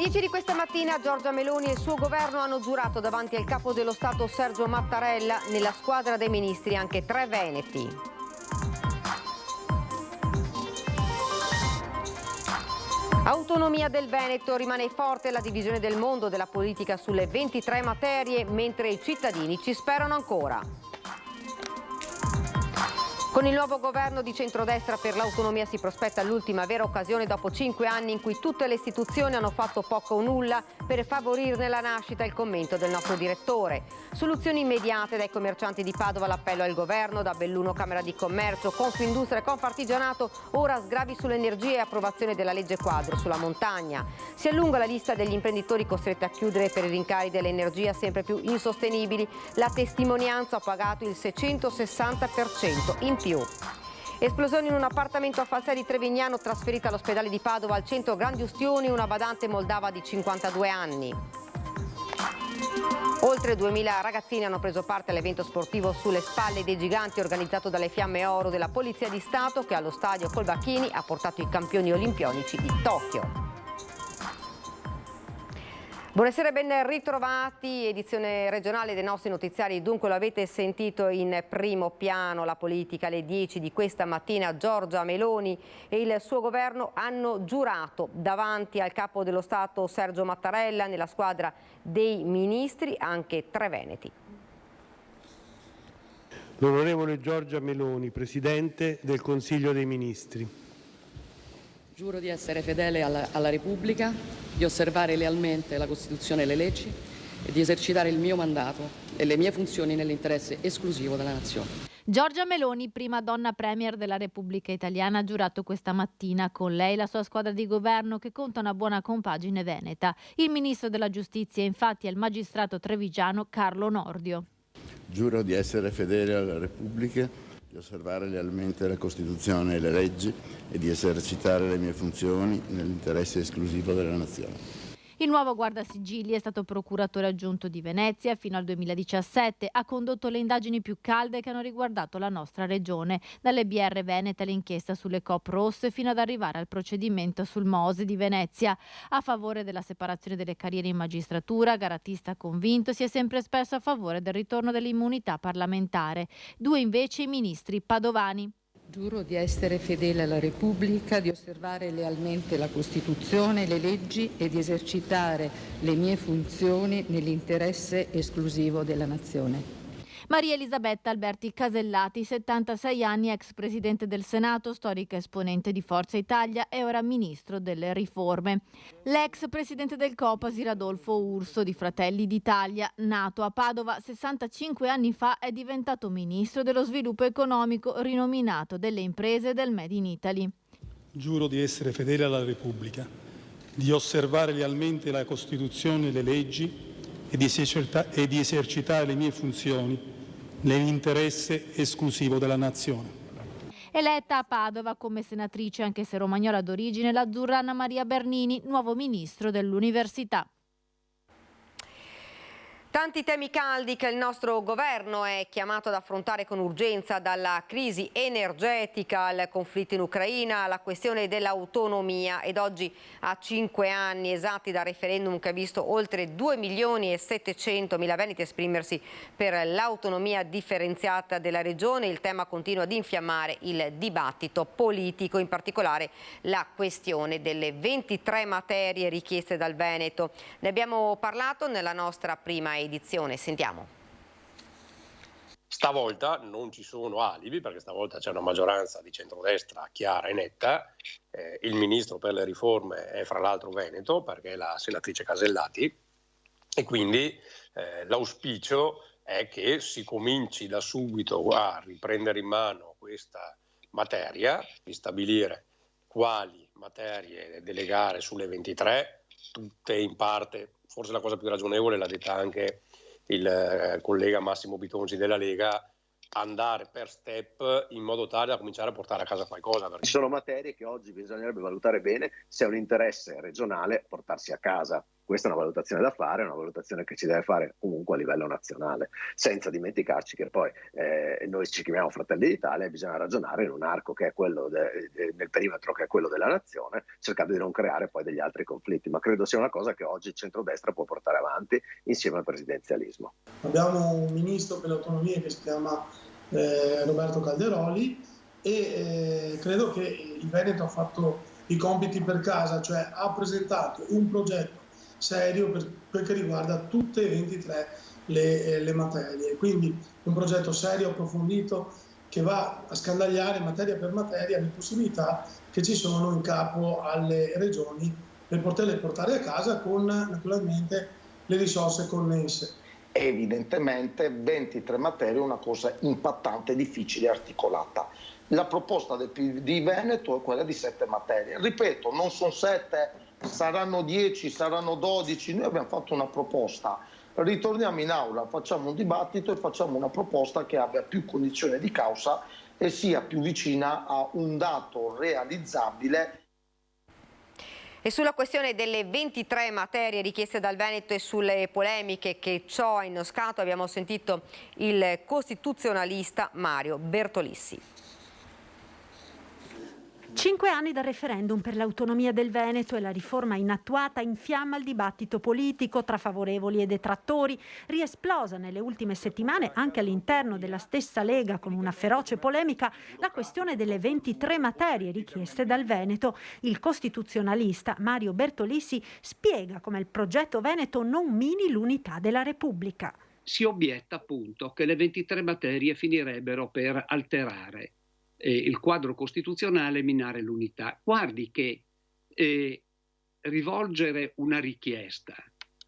10 di questa mattina Giorgia Meloni e il suo governo hanno giurato davanti al capo dello Stato Sergio Mattarella, nella squadra dei ministri anche 3 veneti. Autonomia del Veneto, rimane forte la divisione del mondo della politica sulle 23 materie, mentre i cittadini ci sperano ancora. Con il nuovo governo di centrodestra per l'autonomia si prospetta l'ultima vera occasione dopo 5 anni in cui tutte le istituzioni hanno fatto poco o nulla per favorirne la nascita e il commento del nostro direttore. Soluzioni immediate dai commercianti di Padova, l'appello al governo, da Belluno Camera di Commercio, Confindustria e Confartigianato, ora sgravi sull'energia e approvazione della legge quadro sulla montagna. Si allunga la lista degli imprenditori costretti a chiudere per i rincari dell'energia sempre più insostenibili. La testimonianza ha pagato il 660% in più. Esplosione in un appartamento a Falsè Trevignano, trasferita all'ospedale di Padova, al centro grandi ustioni, una badante moldava di 52 anni. Oltre 2000 ragazzini hanno preso parte all'evento sportivo Sulle spalle dei giganti organizzato dalle Fiamme Oro della Polizia di Stato, che allo stadio Colbachini ha portato i campioni olimpionici di Tokyo. Buonasera e ben ritrovati, edizione regionale dei nostri notiziari. Dunque lo avete sentito in primo piano, la politica alle 10 di questa mattina. Giorgia Meloni e il suo governo hanno giurato davanti al capo dello Stato Sergio Mattarella, nella squadra dei ministri anche 3 veneti. L'onorevole Giorgia Meloni, Presidente del Consiglio dei Ministri. Giuro di essere fedele alla Repubblica, di osservare lealmente la Costituzione e le leggi e di esercitare il mio mandato e le mie funzioni nell'interesse esclusivo della Nazione. Giorgia Meloni, prima donna premier della Repubblica Italiana, ha giurato questa mattina. Con lei la sua squadra di governo, che conta una buona compagine veneta. Il ministro della Giustizia infatti è il magistrato trevigiano Carlo Nordio. Giuro di essere fedele alla Repubblica, di osservare lealmente la Costituzione e le leggi e di esercitare le mie funzioni nell'interesse esclusivo della Nazione. Il nuovo guardasigilli è stato procuratore aggiunto di Venezia fino al 2017, ha condotto le indagini più calde che hanno riguardato la nostra regione, dalle BR Veneta all'inchiesta sulle Coop rosse fino ad arrivare al procedimento sul Mose di Venezia. A favore della separazione delle carriere in magistratura, garantista convinto, si è sempre espresso a favore del ritorno dell'immunità parlamentare. 2 invece i ministri padovani. Giuro di essere fedele alla Repubblica, di osservare lealmente la Costituzione e le leggi e di esercitare le mie funzioni nell'interesse esclusivo della Nazione. Maria Elisabetta Alberti Casellati, 76 anni, ex presidente del Senato, storica esponente di Forza Italia e ora ministro delle riforme. L'ex presidente del Copasir Adolfo Urso di Fratelli d'Italia, nato a Padova 65 anni fa, è diventato ministro dello sviluppo economico, rinominato delle imprese del Made in Italy. Giuro di essere fedele alla Repubblica, di osservare lealmente la Costituzione e le leggi e di esercitare le mie funzioni nell'interesse esclusivo della Nazione. Eletta a Padova come senatrice, anche se romagnola d'origine, l'azzurra Anna Maria Bernini, nuovo ministro dell'Università. Tanti temi caldi che il nostro governo è chiamato ad affrontare con urgenza, dalla crisi energetica al conflitto in Ucraina alla questione dell'autonomia, ed oggi a 5 anni esatti dal referendum che ha visto oltre 2.700.000 veneti esprimersi per l'autonomia differenziata della regione, il tema continua ad infiammare il dibattito politico, in particolare la questione delle 23 materie richieste dal Veneto. Ne abbiamo parlato nella nostra prima edizione, sentiamo. Stavolta non ci sono alibi, perché stavolta c'è una maggioranza di centrodestra chiara e netta. Il ministro per le riforme è fra l'altro veneto, perché è la senatrice Casellati, e quindi l'auspicio è che si cominci da subito a riprendere in mano questa materia, di stabilire quali materie delegare sulle 23, tutte in parte. Forse la cosa più ragionevole l'ha detta anche il collega Massimo Bitonci della Lega, andare per step in modo tale da cominciare a portare a casa qualcosa. Ci sono materie che oggi bisognerebbe valutare bene se è un interesse regionale portarsi a casa. Questa è una valutazione da fare, è una valutazione che ci deve fare comunque a livello nazionale, senza dimenticarci che poi noi ci chiamiamo Fratelli d'Italia e bisogna ragionare in un arco che è quello nel perimetro che è quello della nazione, cercando di non creare poi degli altri conflitti, ma credo sia una cosa che oggi il centrodestra può portare avanti insieme al presidenzialismo. Abbiamo un ministro per le autonomie che si chiama Roberto Calderoli e credo che il Veneto ha fatto i compiti per casa, cioè ha presentato un progetto serio per quel che riguarda tutte e 23 le materie, quindi un progetto serio, approfondito, che va a scandagliare materia per materia le possibilità che ci sono in capo alle regioni per poterle portare a casa con naturalmente le risorse connesse. Evidentemente 23 materie è una cosa impattante, difficile e articolata. La proposta del PD Veneto è quella di 7 materie. Ripeto, non sono 7, saranno 10, saranno 12. Noi abbiamo fatto una proposta. Ritorniamo in aula, facciamo un dibattito e facciamo una proposta che abbia più cognizione di causa e sia più vicina a un dato realizzabile. E sulla questione delle 23 materie richieste dal Veneto e sulle polemiche che ciò ha innescato abbiamo sentito il costituzionalista Mario Bertolissi. 5 anni dal referendum per l'autonomia del Veneto e la riforma inattuata infiamma il dibattito politico tra favorevoli e detrattori, riesplosa nelle ultime settimane anche all'interno della stessa Lega con una feroce polemica la questione delle 23 materie richieste dal Veneto. Il costituzionalista Mario Bertolissi spiega come il progetto Veneto non mini l'unità della Repubblica. Si obietta appunto che le 23 materie finirebbero per alterare il quadro costituzionale e minare l'unità. Guardi che rivolgere una richiesta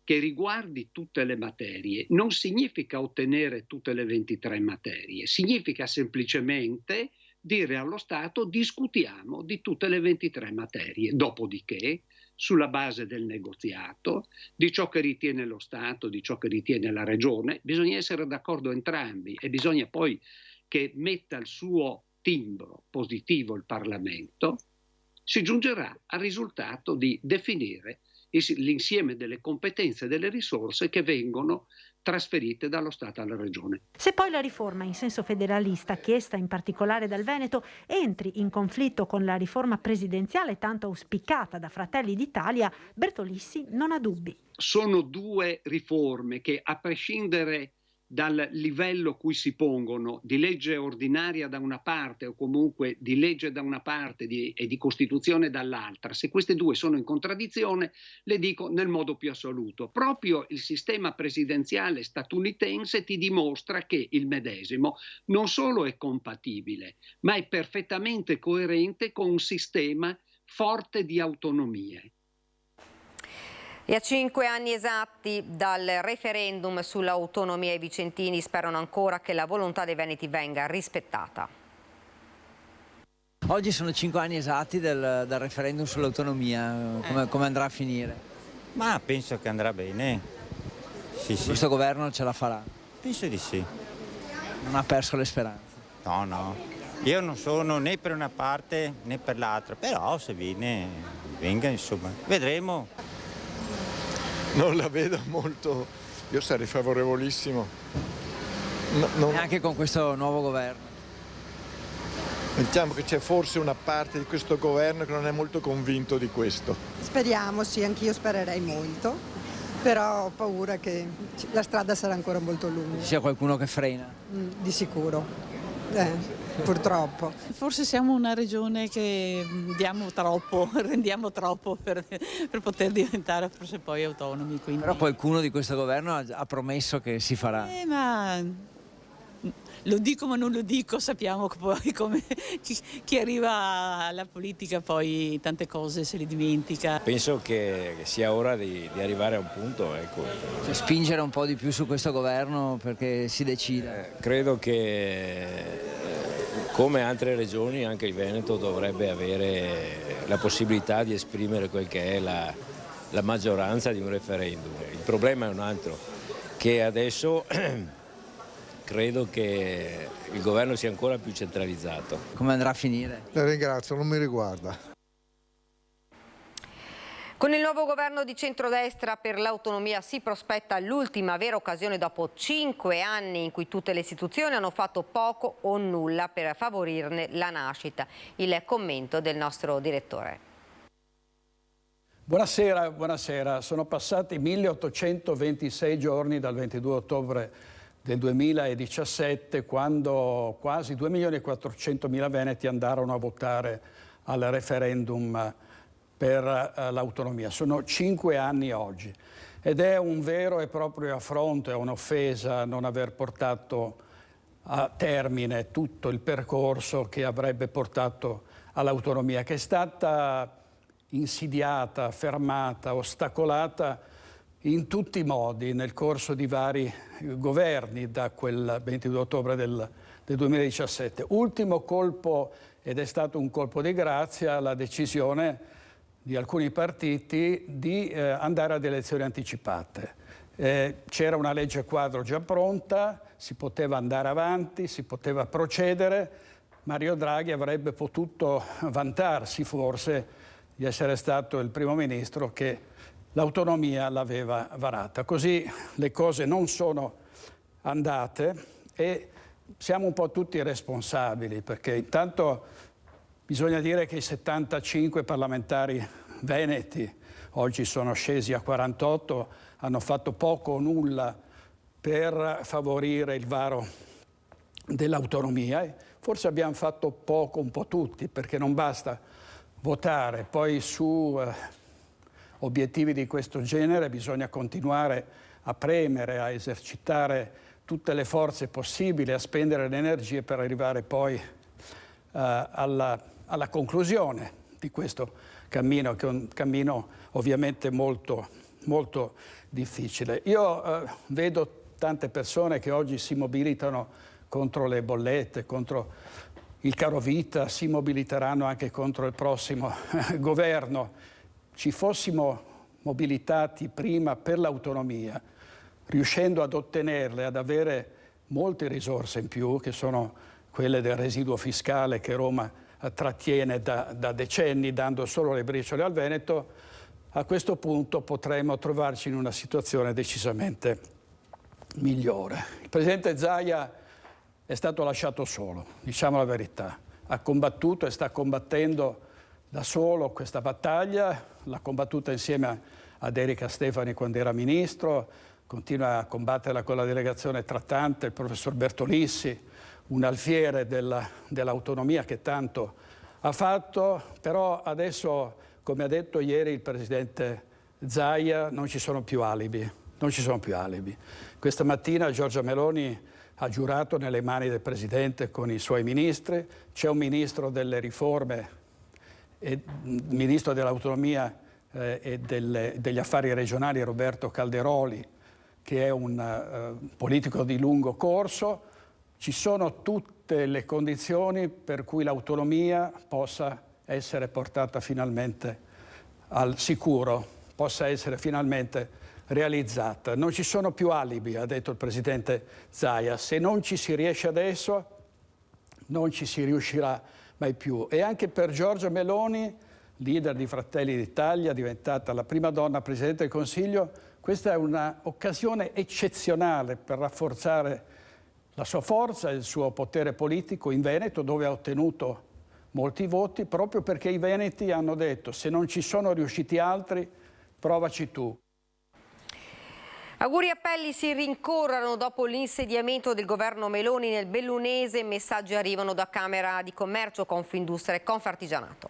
che riguardi tutte le materie non significa ottenere tutte le 23 materie, significa semplicemente dire allo Stato discutiamo di tutte le 23 materie, dopodiché sulla base del negoziato, di ciò che ritiene lo Stato, di ciò che ritiene la Regione, bisogna essere d'accordo entrambi e bisogna poi che metta il suo timbro positivo il Parlamento, si giungerà al risultato di definire l'insieme delle competenze e delle risorse che vengono trasferite dallo Stato alla Regione. Se poi la riforma in senso federalista, chiesta in particolare dal Veneto, entri in conflitto con la riforma presidenziale tanto auspicata da Fratelli d'Italia, Bertolissi non ha dubbi. Sono 2 riforme che, a prescindere dal livello cui si pongono, di legge ordinaria da una parte o comunque di legge da una parte e di Costituzione dall'altra, se queste 2 sono in contraddizione, le dico nel modo più assoluto. Proprio il sistema presidenziale statunitense ti dimostra che il medesimo non solo è compatibile, ma è perfettamente coerente con un sistema forte di autonomie. E a 5 anni esatti dal referendum sull'autonomia i vicentini sperano ancora che la volontà dei veneti venga rispettata. Oggi sono 5 anni esatti dal referendum sull'autonomia, come andrà a finire? Ma penso che andrà bene. Sì. Questo governo ce la farà? Penso di sì. Non ha perso le speranze? No. Io non sono né per una parte né per l'altra, però se venga insomma, vedremo. Non la vedo molto, io sarei favorevolissimo. Neanche con questo nuovo governo? Diciamo che c'è forse una parte di questo governo che non è molto convinto di questo. Speriamo, sì, anch'io spererei molto, però ho paura che la strada sarà ancora molto lunga. Ci sia qualcuno che frena? Di sicuro. Purtroppo. Forse siamo una regione che rendiamo troppo per poter diventare forse poi autonomi. Quindi. Però qualcuno di questo governo ha promesso che si farà. Ma lo dico ma non lo dico, sappiamo che poi come chi arriva alla politica poi tante cose se le dimentica. Penso che sia ora di arrivare a un punto, ecco. Cioè, spingere un po' di più su questo governo perché si decida. Credo che come altre regioni anche il Veneto dovrebbe avere la possibilità di esprimere quel che è la maggioranza di un referendum. Il problema è un altro, che adesso credo che il governo sia ancora più centralizzato. Come andrà a finire? La ringrazio, non mi riguarda. Con il nuovo governo di centrodestra per l'autonomia si prospetta l'ultima vera occasione dopo 5 anni in cui tutte le istituzioni hanno fatto poco o nulla per favorirne la nascita. Il commento del nostro direttore. Buonasera, buonasera. Sono passati 1826 giorni dal 22 ottobre del 2017, quando quasi 2.400.000 veneti andarono a votare al referendum per l'autonomia. Sono 5 anni oggi ed è un vero e proprio affronto, è un'offesa non aver portato a termine tutto il percorso che avrebbe portato all'autonomia, che è stata insidiata, fermata, ostacolata in tutti i modi nel corso di vari governi da quel 22 ottobre del 2017. Ultimo colpo, ed è stato un colpo di grazia, la decisione di alcuni partiti di andare ad elezioni anticipate. C'era una legge quadro già pronta, si poteva andare avanti, si poteva procedere. Mario Draghi avrebbe potuto vantarsi forse di essere stato il primo ministro che l'autonomia l'aveva varata. Così le cose non sono andate e siamo un po' tutti responsabili, perché intanto bisogna dire che i 75 parlamentari veneti, oggi sono scesi a 48, hanno fatto poco o nulla per favorire il varo dell'autonomia. Forse abbiamo fatto poco un po' tutti, perché non basta votare. Poi su obiettivi di questo genere bisogna continuare a premere, a esercitare tutte le forze possibili, a spendere le energie per arrivare poi alla conclusione di questo cammino, che è un cammino ovviamente molto, molto difficile. Io vedo tante persone che oggi si mobilitano contro le bollette, contro il caro vita, si mobiliteranno anche contro il prossimo governo. Ci fossimo mobilitati prima per l'autonomia, riuscendo ad ottenerle, ad avere molte risorse in più, che sono quelle del residuo fiscale che Roma trattiene da decenni, dando solo le briciole al Veneto, a questo punto potremmo trovarci in una situazione decisamente migliore. Il presidente Zaia è stato lasciato solo, diciamo la verità. Ha combattuto e sta combattendo da solo questa battaglia, l'ha combattuta insieme ad Erika Stefani quando era ministro, continua a combatterla con la delegazione trattante, il professor Bertolissi, un alfiere dell'autonomia che tanto ha fatto, però adesso, come ha detto ieri il presidente Zaia, non ci sono più alibi, non ci sono più alibi. Questa mattina Giorgia Meloni ha giurato nelle mani del presidente con i suoi ministri, c'è un ministro delle riforme e ministro dell'autonomia e degli affari regionali, Roberto Calderoli, che è un politico di lungo corso. Ci sono tutte le condizioni per cui l'autonomia possa essere portata finalmente al sicuro, possa essere finalmente realizzata. Non ci sono più alibi, ha detto il presidente Zaia. Se non ci si riesce adesso, non ci si riuscirà mai più. E anche per Giorgia Meloni, leader di Fratelli d'Italia, diventata la prima donna Presidente del Consiglio, questa è un'occasione eccezionale per rafforzare la sua forza e il suo potere politico in Veneto, dove ha ottenuto molti voti, proprio perché i veneti hanno detto: se non ci sono riusciti altri, provaci tu. Auguri e appelli si rincorrono dopo l'insediamento del governo Meloni nel bellunese. Messaggi arrivano da Camera di Commercio, Confindustria e Confartigianato.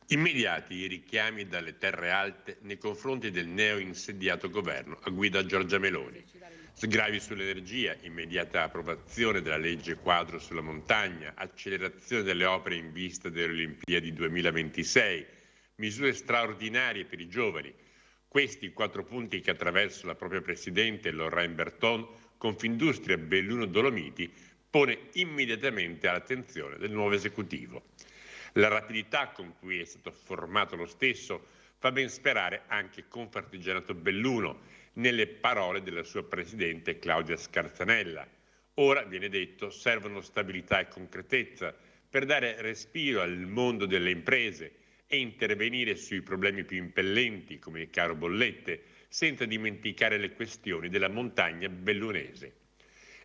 Immediati i richiami dalle terre alte nei confronti del neo insediato governo a guida Giorgia Meloni. Sgravi sull'energia, immediata approvazione della legge quadro sulla montagna, accelerazione delle opere in vista delle Olimpiadi 2026, misure straordinarie per i giovani. Questi 4 punti che attraverso la propria Presidente Lorraine Berton, Confindustria Belluno Dolomiti, pone immediatamente all'attenzione del nuovo esecutivo. La rapidità con cui è stato formato lo stesso fa ben sperare anche Confartigianato Belluno, nelle parole della sua Presidente Claudia Scarzanella. Ora, viene detto, servono stabilità e concretezza per dare respiro al mondo delle imprese e intervenire sui problemi più impellenti come il caro bollette, senza dimenticare le questioni della montagna bellunese.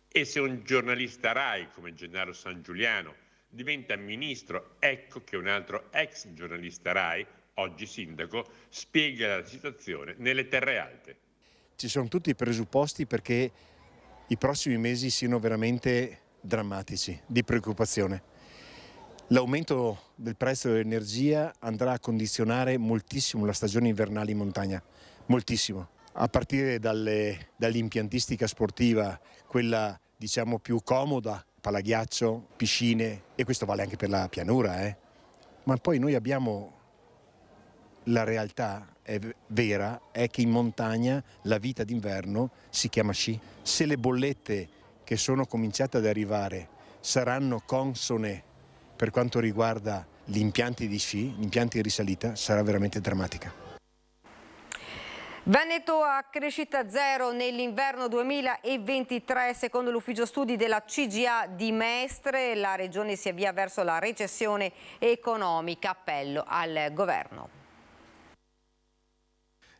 E se un giornalista Rai come Gennaro San Giuliano diventa ministro, ecco che un altro ex giornalista Rai, oggi sindaco, spiega la situazione nelle terre alte. Ci sono tutti i presupposti perché i prossimi mesi siano veramente drammatici, di preoccupazione. L'aumento del prezzo dell'energia andrà a condizionare moltissimo la stagione invernale in montagna, moltissimo. A partire dall'impiantistica sportiva, quella diciamo più comoda, palaghiaccio, piscine, e questo vale anche per la pianura. Ma poi noi abbiamo la realtà vera, è che in montagna la vita d'inverno si chiama sci. Se le bollette che sono cominciate ad arrivare saranno consone per quanto riguarda gli impianti di sci, gli impianti di risalita, sarà veramente drammatica. Veneto a crescita zero nell'inverno 2023, secondo l'ufficio studi della CGA di Mestre. La regione si avvia verso la recessione economica. Appello al governo.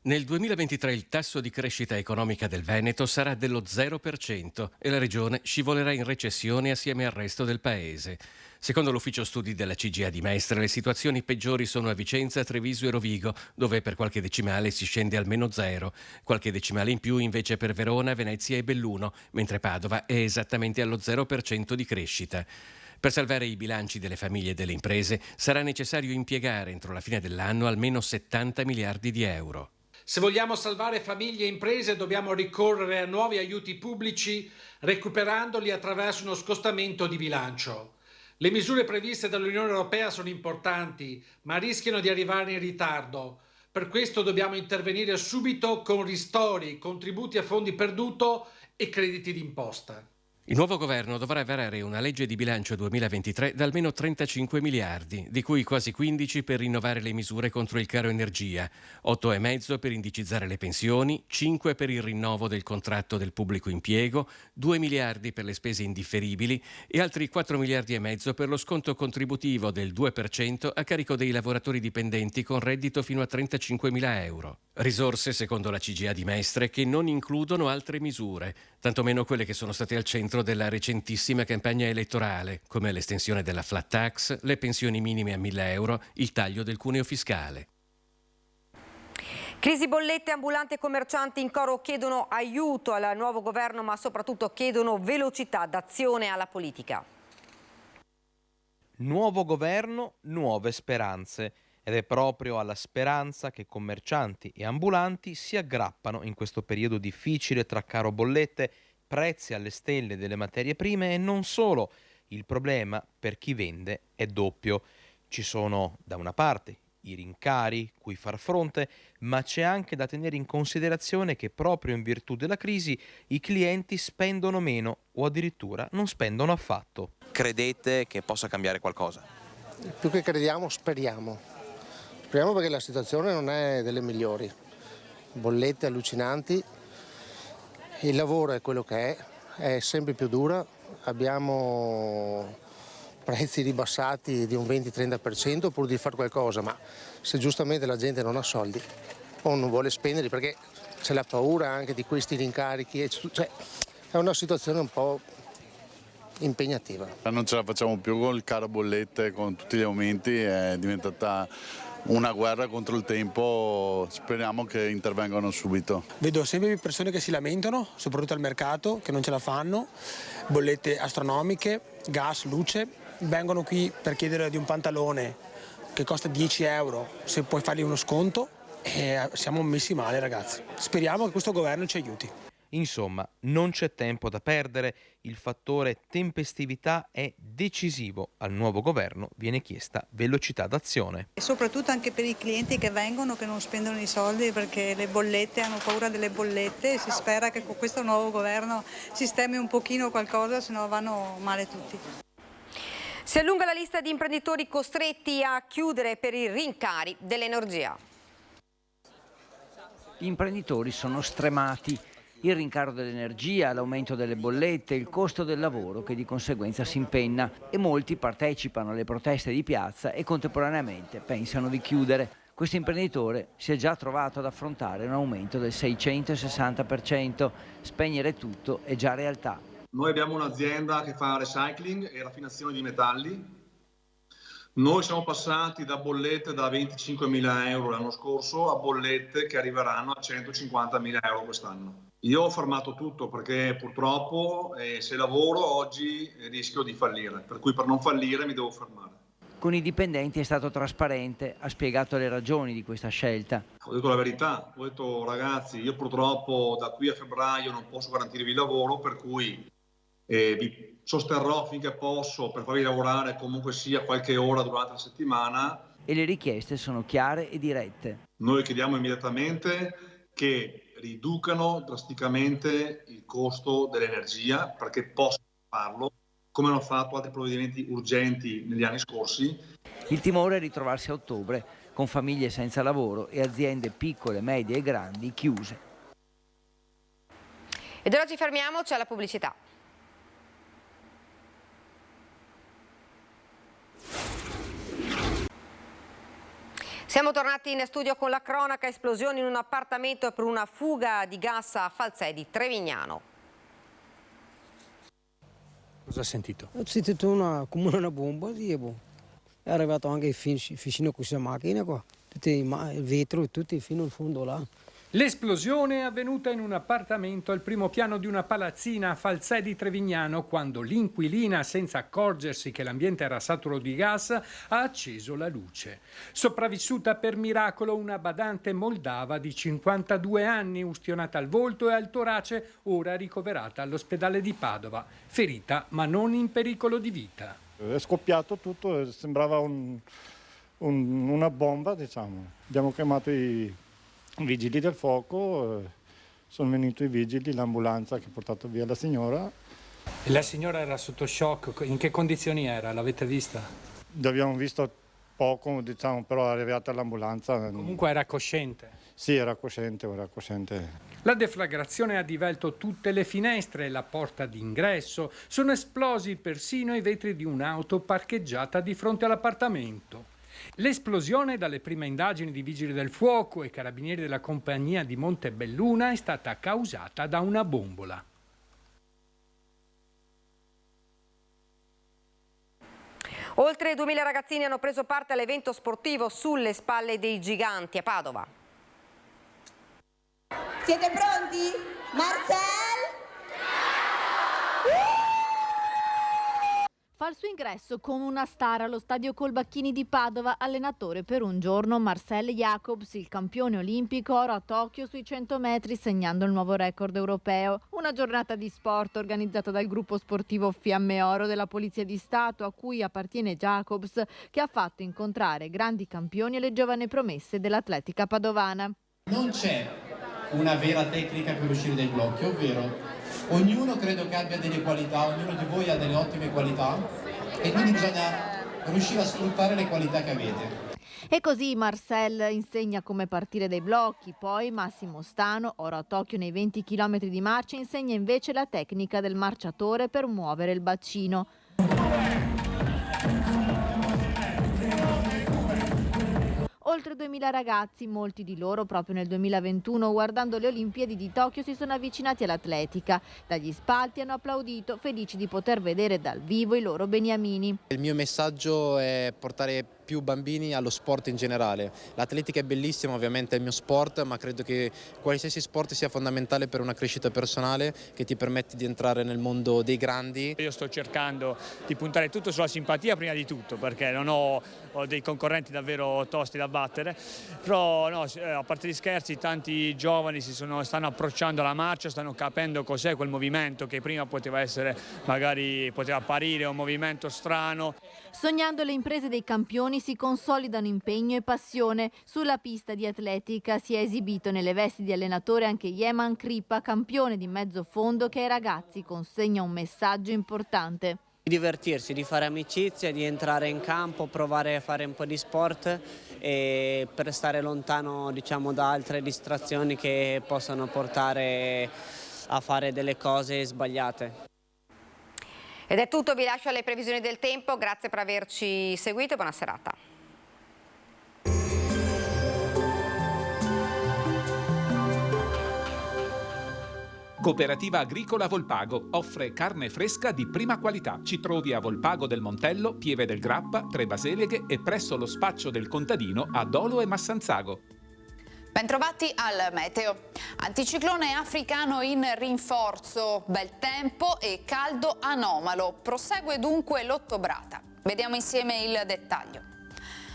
Nel 2023 il tasso di crescita economica del Veneto sarà dello 0% e la regione scivolerà in recessione assieme al resto del paese. Secondo l'ufficio studi della CGA di Mestre, le situazioni peggiori sono a Vicenza, Treviso e Rovigo, dove per qualche decimale si scende al -0. Qualche decimale in più invece per Verona, Venezia e Belluno, mentre Padova è esattamente allo 0% di crescita. Per salvare i bilanci delle famiglie e delle imprese sarà necessario impiegare entro la fine dell'anno almeno 70 miliardi di euro. Se vogliamo salvare famiglie e imprese dobbiamo ricorrere a nuovi aiuti pubblici recuperandoli attraverso uno scostamento di bilancio. Le misure previste dall'Unione Europea sono importanti, ma rischiano di arrivare in ritardo. Per questo dobbiamo intervenire subito con ristori, contributi a fondi perduto e crediti d'imposta. Il nuovo governo dovrà varare una legge di bilancio 2023 da almeno 35 miliardi, di cui quasi 15 per rinnovare le misure contro il caro energia, 8,5 per indicizzare le pensioni, 5 per il rinnovo del contratto del pubblico impiego, 2 miliardi per le spese indifferibili e altri 4 miliardi e mezzo per lo sconto contributivo del 2% a carico dei lavoratori dipendenti con reddito fino a 35.000 euro. Risorse, secondo la CGA di Mestre, che non includono altre misure, tantomeno quelle che sono state al centro della recentissima campagna elettorale, come l'estensione della flat tax, le pensioni minime a 1.000 euro, il taglio del cuneo fiscale. Crisi bollette, ambulanti e commercianti in coro chiedono aiuto al nuovo governo, ma soprattutto chiedono velocità d'azione alla politica. Nuovo governo, nuove speranze. Ed è proprio alla speranza che commercianti e ambulanti si aggrappano in questo periodo difficile tra caro bollette, prezzi alle stelle delle materie prime e non solo. Il problema per chi vende è doppio. Ci sono da una parte i rincari cui far fronte, ma c'è anche da tenere in considerazione che proprio in virtù della crisi i clienti spendono meno o addirittura non spendono affatto. Credete che possa cambiare qualcosa? Più che crediamo, speriamo. Speriamo perché la situazione non è delle migliori. Bollette allucinanti, il lavoro è quello che è sempre più dura, abbiamo prezzi ribassati di un 20-30% pur di fare qualcosa, ma se giustamente la gente non ha soldi o non vuole spenderli perché c'è la paura anche di questi rincarichi, cioè è una situazione un po' impegnativa. Non ce la facciamo più con il caro bollette, con tutti gli aumenti, è diventata una guerra contro il tempo, speriamo che intervengano subito. Vedo sempre più persone che si lamentano, soprattutto al mercato, che non ce la fanno, bollette astronomiche, gas, luce, vengono qui per chiedere di un pantalone che costa 10 euro, se puoi fargli uno sconto, e siamo messi male ragazzi. Speriamo che questo governo ci aiuti. Insomma, non c'è tempo da perdere, il fattore tempestività è decisivo. Al nuovo governo viene chiesta velocità d'azione. E soprattutto anche per i clienti che vengono, che non spendono i soldi perché le bollette, hanno paura delle bollette, e si spera che con questo nuovo governo sistemi un pochino qualcosa, se no vanno male tutti. Si allunga la lista di imprenditori costretti a chiudere per i rincari dell'energia. Gli imprenditori sono stremati. Il rincaro dell'energia, l'aumento delle bollette, il costo del lavoro che di conseguenza si impenna e molti partecipano alle proteste di piazza e contemporaneamente pensano di chiudere. Questo imprenditore si è già trovato ad affrontare un aumento del 660%. Spegnere tutto è già realtà. Noi abbiamo un'azienda che fa recycling e raffinazione di metalli. Noi siamo passati da bollette da 25.000 euro l'anno scorso a bollette che arriveranno a 150.000 euro quest'anno. Io ho fermato tutto perché purtroppo se lavoro oggi rischio di fallire, per cui per non fallire mi devo fermare. Con i dipendenti è stato trasparente, ha spiegato le ragioni di questa scelta. Ho detto la verità, ho detto ragazzi, io purtroppo da qui a febbraio non posso garantirvi il lavoro, per cui vi sosterrò finché posso per farvi lavorare comunque sia qualche ora durante la settimana. E le richieste sono chiare e dirette. Noi chiediamo immediatamente che riducano drasticamente il costo dell'energia perché possano farlo, come hanno fatto altri provvedimenti urgenti negli anni scorsi. Il timore è ritrovarsi a ottobre con famiglie senza lavoro e aziende piccole, medie e grandi chiuse. Ed ora ci fermiamo, c'è la pubblicità. Siamo tornati in studio con la cronaca. Esplosione in un appartamento per una fuga di gas a Falzè di Trevignano. Cosa ha sentito? Ho sentito come una bomba, tipo. È arrivato anche vicino a questa macchina qua, tutti il vetro e tutti fino in fondo là. L'esplosione è avvenuta in un appartamento al primo piano di una palazzina a Falzè di Trevignano quando l'inquilina, senza accorgersi che l'ambiente era saturo di gas, ha acceso la luce. Sopravvissuta per miracolo una badante moldava di 52 anni, ustionata al volto e al torace, ora ricoverata all'ospedale di Padova, ferita ma non in pericolo di vita. È scoppiato tutto, sembrava una bomba, diciamo. Abbiamo chiamato i vigili del fuoco, sono venuti i vigili, l'ambulanza che ha portato via la signora. E la signora era sotto shock, in che condizioni era? L'avete vista? L'abbiamo visto poco, diciamo, però è arrivata l'ambulanza. Comunque era cosciente? Sì, era cosciente. La deflagrazione ha divelto tutte le finestre e la porta d'ingresso. Sono esplosi persino i vetri di un'auto parcheggiata di fronte all'appartamento. L'esplosione, dalle prime indagini di vigili del fuoco e carabinieri della compagnia di Montebelluna, è stata causata da una bombola. Oltre 2000 ragazzini hanno preso parte all'evento sportivo Sulle spalle dei giganti a Padova. Siete pronti? Marcel? Fa il suo ingresso come una star allo stadio Colbacchini di Padova, allenatore per un giorno Marcel Jacobs, il campione olimpico oro a Tokyo sui 100 metri, segnando il nuovo record europeo. Una giornata di sport organizzata dal gruppo sportivo Fiamme Oro della Polizia di Stato, a cui appartiene Jacobs, che ha fatto incontrare grandi campioni e le giovani promesse dell'atletica padovana. Non c'è una vera tecnica per uscire dai blocchi, ovvero ognuno credo che abbia delle qualità, ognuno di voi ha delle ottime qualità e quindi bisogna riuscire a sfruttare le qualità che avete. E così Marcel insegna come partire dai blocchi, poi Massimo Stano, oro a Tokyo nei 20 km di marcia, insegna invece la tecnica del marciatore per muovere il bacino. Oltre 2000 ragazzi, molti di loro proprio nel 2021, guardando le Olimpiadi di Tokyo, si sono avvicinati all'atletica. Dagli spalti hanno applaudito, felici di poter vedere dal vivo i loro beniamini. Il mio messaggio è portare più bambini allo sport in generale. L'atletica è bellissima, ovviamente è il mio sport, ma credo che qualsiasi sport sia fondamentale per una crescita personale che ti permette di entrare nel mondo dei grandi. Io sto cercando di puntare tutto sulla simpatia prima di tutto, perché non ho dei concorrenti davvero tosti da battere, però no, a parte gli scherzi, tanti giovani stanno approcciando alla marcia, stanno capendo cos'è quel movimento che prima poteva apparire un movimento strano. Sognando le imprese dei campioni si consolidano impegno e passione. Sulla pista di atletica si è esibito nelle vesti di allenatore anche Yeman Kripa, campione di mezzo fondo, che ai ragazzi consegna un messaggio importante. Di divertirsi, di fare amicizia, di entrare in campo, provare a fare un po' di sport e per stare lontano, diciamo, da altre distrazioni che possano portare a fare delle cose sbagliate. Ed è tutto, vi lascio alle previsioni del tempo, grazie per averci seguito e buona serata. Cooperativa Agricola Volpago offre carne fresca di prima qualità. Ci trovi a Volpago del Montello, Pieve del Grappa, Tre Baseleghe e presso lo spaccio del contadino a Dolo e Massanzago. Bentrovati al meteo. Anticiclone africano in rinforzo, bel tempo e caldo anomalo. Prosegue dunque l'ottobrata. Vediamo insieme il dettaglio.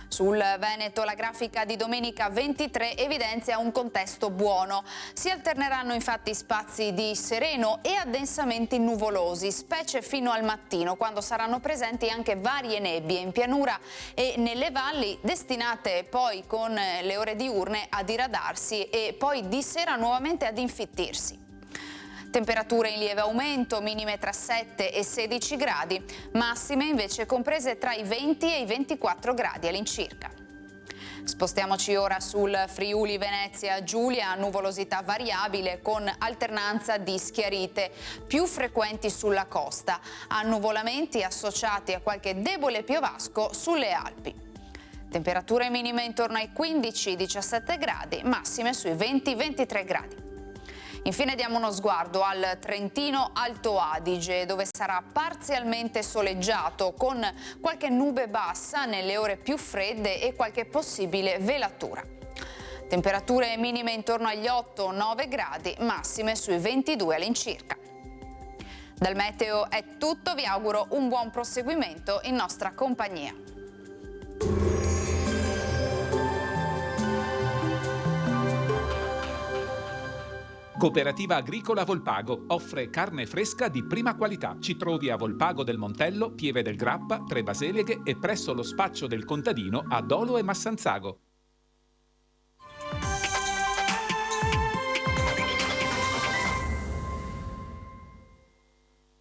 Sul Veneto la grafica di domenica 23 evidenzia un contesto buono. Si alterneranno infatti spazi di sereno e addensamenti nuvolosi, specie fino al mattino, quando saranno presenti anche varie nebbie in pianura e nelle valli, destinate poi con le ore diurne a diradarsi e poi di sera nuovamente ad infittirsi. Temperature in lieve aumento, minime tra 7 e 16 gradi, massime invece comprese tra i 20 e i 24 gradi all'incirca. Spostiamoci ora sul Friuli Venezia Giulia, nuvolosità variabile con alternanza di schiarite, più frequenti sulla costa, annuvolamenti associati a qualche debole piovasco sulle Alpi. Temperature minime intorno ai 15-17 gradi, massime sui 20-23 gradi. Infine diamo uno sguardo al Trentino Alto Adige, dove sarà parzialmente soleggiato con qualche nube bassa nelle ore più fredde e qualche possibile velatura. Temperature minime intorno agli 8-9 gradi, massime sui 22 all'incirca. Dal meteo è tutto, vi auguro un buon proseguimento in nostra compagnia. Cooperativa Agricola Volpago offre carne fresca di prima qualità. Ci trovi a Volpago del Montello, Pieve del Grappa, Tre Baseleghe e presso lo spaccio del contadino a Dolo e Massanzago.